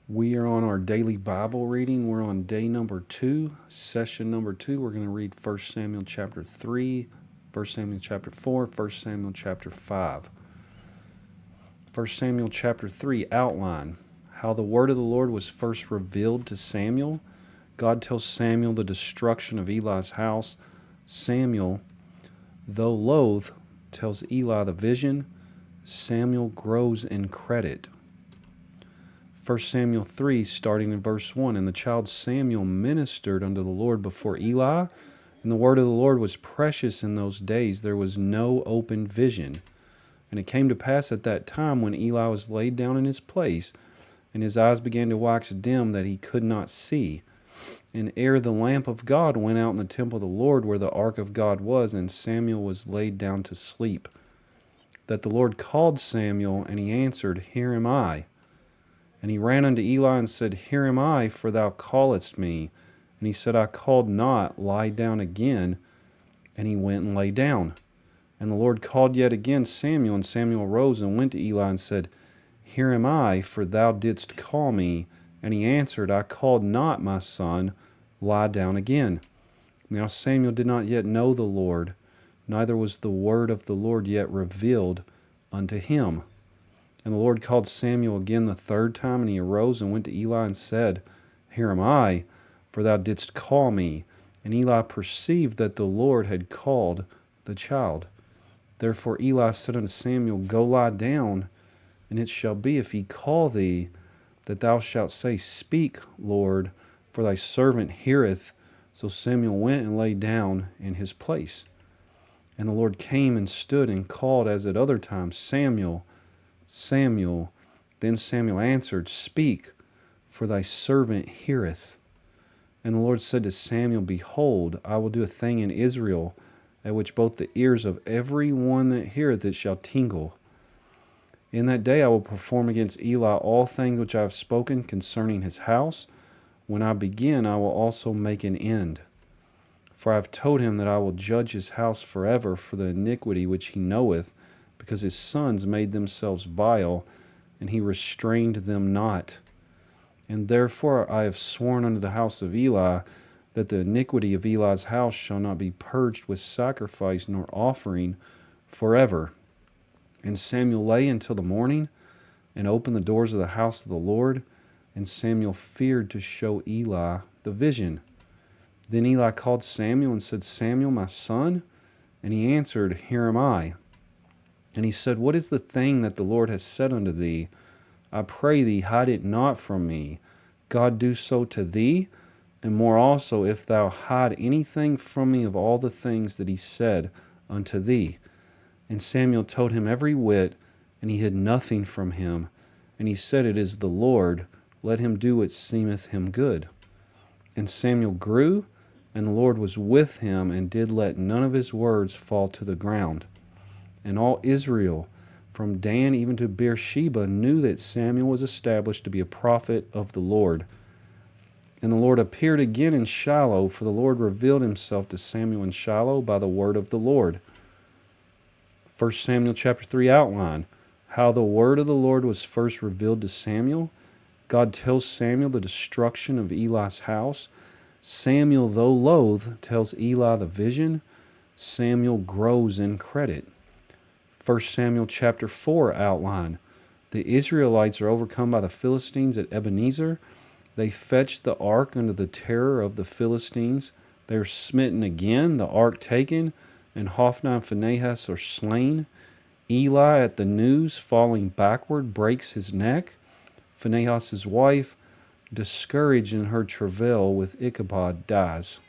We are on our daily Bible reading. We're on day number 2, session number 2. We're going to read 1 Samuel chapter 3, 1 Samuel chapter 4, 1 Samuel chapter 5. 1 Samuel chapter 3 outline how the word of the Lord was first revealed to Samuel. God tells Samuel the destruction of Eli's house. Samuel, though loath, tells Eli the vision. Samuel grows in credit. 1 Samuel 3, starting in verse 1, And the child Samuel ministered unto the Lord before Eli, and the word of the Lord was precious in those days. There was no open vision. And it came to pass at that time, when Eli was laid down in his place, and his eyes began to wax dim, that he could not see. And ere the lamp of God went out in the temple of the Lord, where the ark of God was, and Samuel was laid down to sleep, that the Lord called Samuel, and he answered, Here am I. And he ran unto Eli and said, Here am I, for thou calledst me. And he said, I called not, lie down again. And he went and lay down. And the Lord called yet again Samuel, and Samuel arose and went to Eli and said, Here am I, for thou didst call me. And he answered, I called not, my son, lie down again. Now Samuel did not yet know the Lord, neither was the word of the Lord yet revealed unto him. And the Lord called Samuel again the third time, and he arose and went to Eli and said, Here am I, for thou didst call me. And Eli perceived that the Lord had called the child. Therefore Eli said unto Samuel, Go lie down, and it shall be, if he call thee, that thou shalt say, Speak, Lord, for thy servant heareth. So Samuel went and lay down in his place. And the Lord came and stood and called as at other times, Samuel, Samuel. Then Samuel answered, Speak, for thy servant heareth. And the Lord said to Samuel, Behold, I will do a thing in Israel, at which both the ears of every one that heareth it shall tingle. In that day I will perform against Eli all things which I have spoken concerning his house. When I begin, I will also make an end. For I have told him that I will judge his house forever for the iniquity which he knoweth, because his sons made themselves vile, and he restrained them not. And therefore I have sworn unto the house of Eli, that the iniquity of Eli's house shall not be purged with sacrifice nor offering forever. And Samuel lay until the morning, and opened the doors of the house of the Lord, and Samuel feared to show Eli the vision. Then Eli called Samuel and said, Samuel, my son? And he answered, Here am I. And he said, What is the thing that the Lord has said unto thee? I pray thee, hide it not from me. God do so to thee, and more also, if thou hide anything from me of all the things that he said unto thee. And Samuel told him every whit, and he hid nothing from him. And he said, It is the Lord, let him do what seemeth him good. And Samuel grew, and the Lord was with him, and did let none of his words fall to the ground. And all Israel, from Dan even to Beersheba, knew that Samuel was established to be a prophet of the Lord. And the Lord appeared again in Shiloh, for the Lord revealed himself to Samuel in Shiloh by the word of the Lord. 1 Samuel chapter 3 outline how the word of the Lord was first revealed to Samuel. God tells Samuel the destruction of Eli's house. Samuel, though loath, tells Eli the vision. Samuel grows in credit. 1 Samuel chapter 4 outline. The Israelites are overcome by the Philistines at Ebenezer. They fetch the ark under the terror of the Philistines. They are smitten again, the ark taken, and Hophni and Phinehas are slain. Eli, at the news, falling backward, breaks his neck. Phinehas' wife, discouraged in her travail with Ichabod, dies.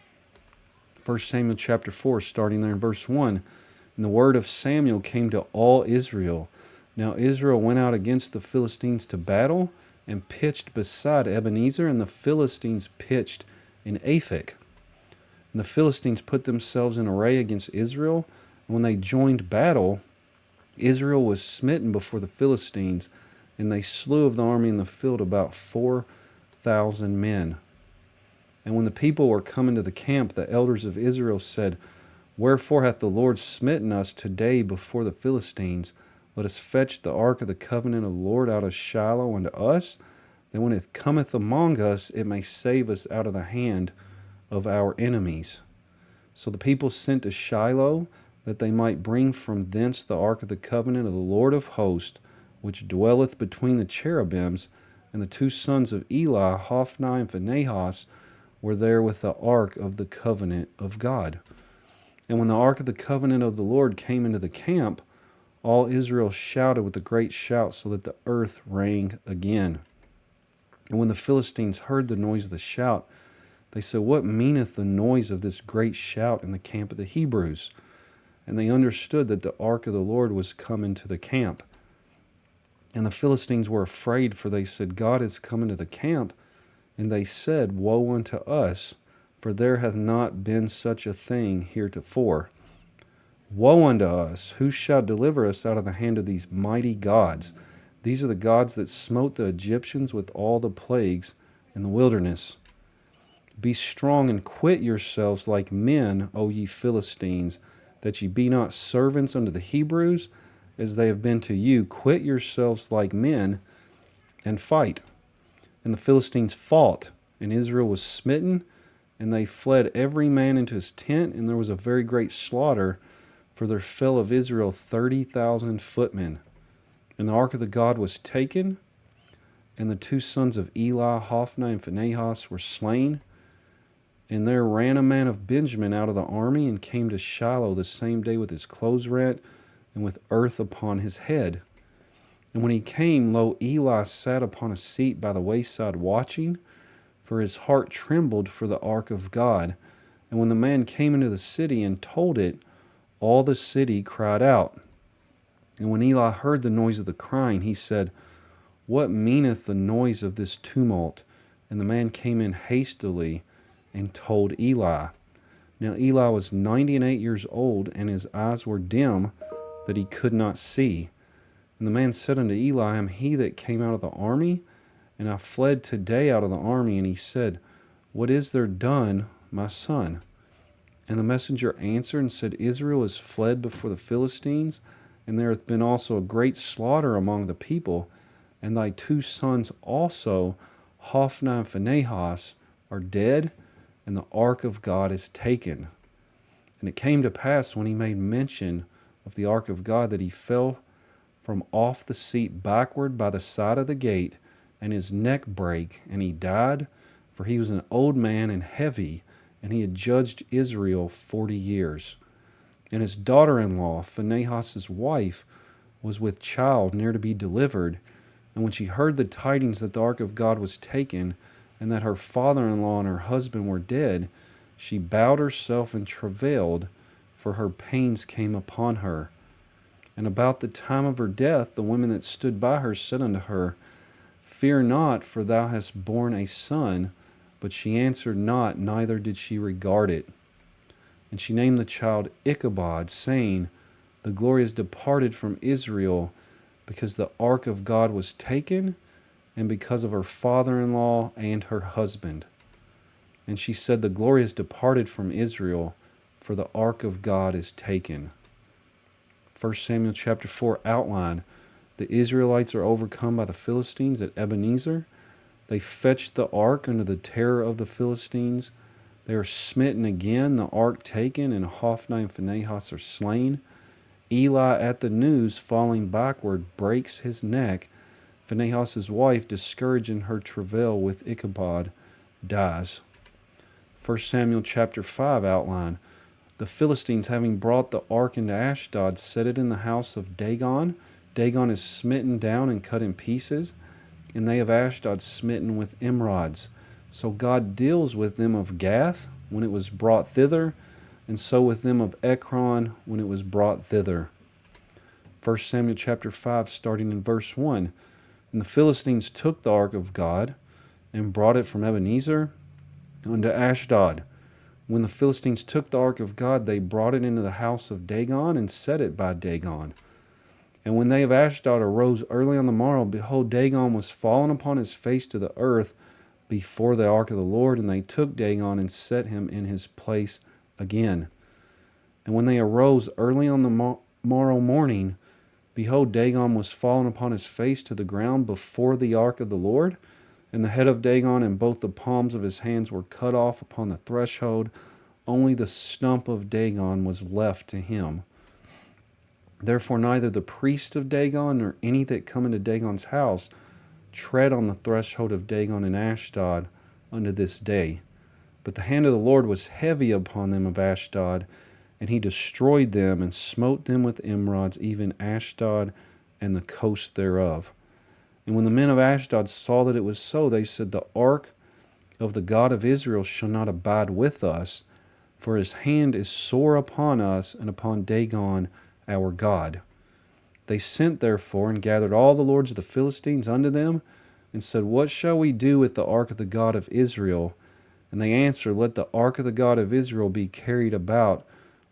1 Samuel chapter 4, starting there in verse 1. And the word of Samuel came to all Israel. Now Israel went out against the Philistines to battle, and pitched beside Ebenezer, and the Philistines pitched in Aphek. And the Philistines put themselves in array against Israel, and when they joined battle, Israel was smitten before the Philistines, and they slew of the army in the field about 4,000 men. And when the people were come into the camp, the elders of Israel said, Wherefore hath the Lord smitten us today before the Philistines? Let us fetch the ark of the covenant of the Lord out of Shiloh unto us, that when it cometh among us, it may save us out of the hand of our enemies. So the people sent to Shiloh, that they might bring from thence the ark of the covenant of the Lord of hosts, which dwelleth between the cherubims. And the two sons of Eli, Hophni and Phinehas, were there with the ark of the covenant of God. And when the ark of the covenant of the Lord came into the camp, all Israel shouted with a great shout, so that the earth rang again. And when the Philistines heard the noise of the shout, they said, What meaneth the noise of this great shout in the camp of the Hebrews? And they understood that the ark of the Lord was come into the camp. And the Philistines were afraid, for they said, God is come into the camp. And they said, Woe unto us, for there hath not been such a thing heretofore. Woe unto us! Who shall deliver us out of the hand of these mighty gods? These are the gods that smote the Egyptians with all the plagues in the wilderness. Be strong and quit yourselves like men, O ye Philistines, that ye be not servants unto the Hebrews, as they have been to you. Quit yourselves like men, and fight. And the Philistines fought, and Israel was smitten, and they fled every man into his tent, and there was a very great slaughter, for there fell of Israel 30,000 footmen. And the ark of the God was taken, and the two sons of Eli, Hophni and Phinehas, were slain. And there ran a man of Benjamin out of the army, and came to Shiloh the same day with his clothes rent, and with earth upon his head. And when he came, lo, Eli sat upon a seat by the wayside watching, for his heart trembled for the ark of God. And when the man came into the city and told it, all the city cried out. And when Eli heard the noise of the crying, he said, What meaneth the noise of this tumult? And the man came in hastily and told Eli. Now Eli was 98 years old, and his eyes were dim, that he could not see. And the man said unto Eli, I am he that came out of the army, and I fled today out of the army. And he said, What is there done, my son? And the messenger answered and said, Israel is fled before the Philistines, and there hath been also a great slaughter among the people, and thy two sons also, Hophni and Phinehas, are dead, and the ark of God is taken. And it came to pass, when he made mention of the ark of God, that he fell from off the seat backward by the side of the gate, and his neck brake, and he died, for he was an old man and heavy, and he had judged Israel 40 years. And his daughter-in-law, Phinehas' wife, was with child near to be delivered. And when she heard the tidings that the ark of God was taken, and that her father-in-law and her husband were dead, she bowed herself and travailed, for her pains came upon her. And about the time of her death, the women that stood by her said unto her, Fear not, for thou hast borne a son. But she answered not, neither did she regard it. And she named the child Ichabod, saying, The glory is departed from Israel, because the ark of God was taken, and because of her father-in-law and her husband. And she said, The glory is departed from Israel, for the ark of God is taken. 1 Samuel chapter 4 outline. The Israelites are overcome by the Philistines at Ebenezer. They fetched the ark under the terror of the Philistines. They are smitten again, the ark taken, and Hophni and Phinehas are slain. Eli, at the news, falling backward, breaks his neck. Phinehas' wife, discouraged in her travail with Ichabod, dies. 1 Samuel chapter 5 outline. The Philistines, having brought the ark into Ashdod, set it in the house of Dagon. Dagon is smitten down and cut in pieces, and they of Ashdod smitten with emerods. So God deals with them of Gath when it was brought thither, and so with them of Ekron when it was brought thither. 1 Samuel chapter 5, starting in verse 1. And the Philistines took the ark of God and brought it from Ebenezer unto Ashdod. When the Philistines took the ark of God, they brought it into the house of Dagon and set it by Dagon. And when they of Ashdod arose early on the morrow, behold, Dagon was fallen upon his face to the earth before the ark of the Lord, and they took Dagon and set him in his place again. And when they arose early on the morrow morning, behold, Dagon was fallen upon his face to the ground before the ark of the Lord. And the head of Dagon and both the palms of his hands were cut off upon the threshold. Only the stump of Dagon was left to him. Therefore neither the priest of Dagon nor any that come into Dagon's house tread on the threshold of Dagon in Ashdod unto this day. But the hand of the Lord was heavy upon them of Ashdod, and he destroyed them and smote them with emerods, even Ashdod and the coast thereof. And when the men of Ashdod saw that it was so, they said, the ark of the God of Israel shall not abide with us, for his hand is sore upon us and upon Dagon our God. They sent therefore and gathered all the lords of the Philistines unto them, and said, what shall we do with the ark of the God of Israel? And they answered, let the ark of the God of Israel be carried about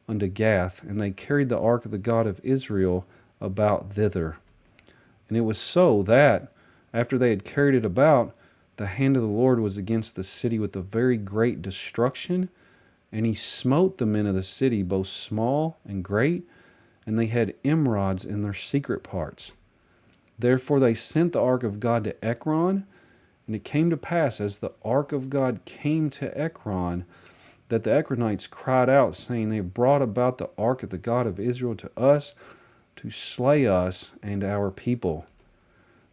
unto Gath. And they carried the ark of the God of Israel about thither. And it was so that, after they had carried it about, the hand of the Lord was against the city with a very great destruction, and he smote the men of the city, both small and great, and they had emerods in their secret parts. Therefore they sent the ark of God to Ekron, and it came to pass, as the ark of God came to Ekron, that the Ekronites cried out, saying, they brought about the ark of the God of Israel to us, to slay us and our people.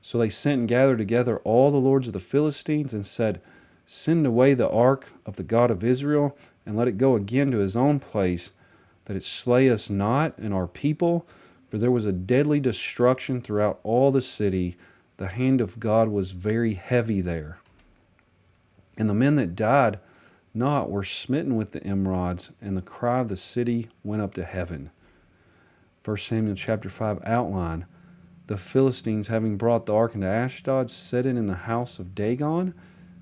So they sent and gathered together all the lords of the Philistines, and said, send away the ark of the God of Israel, and let it go again to his own place, that it slay us not and our people. For there was a deadly destruction throughout all the city. The hand of God was very heavy there. And the men that died not were smitten with the emerods, and the cry of the city went up to heaven. 1 Samuel chapter 5 outline. The Philistines, having brought the ark into Ashdod, set it in the house of Dagon.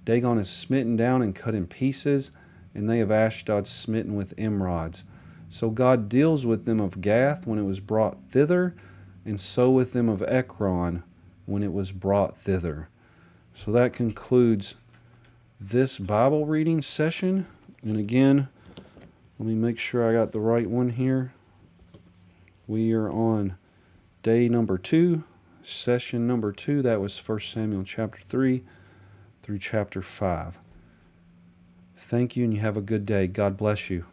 Dagon is smitten down and cut in pieces, and they of Ashdod smitten with emerods. So God deals with them of Gath when it was brought thither, and so with them of Ekron when it was brought thither. So that concludes this Bible reading session. And again, let me make sure I got the right one here. We are on day number 2, session number 2. That was 1 Samuel chapter 3 through chapter 5. Thank you, and you have a good day. God bless you.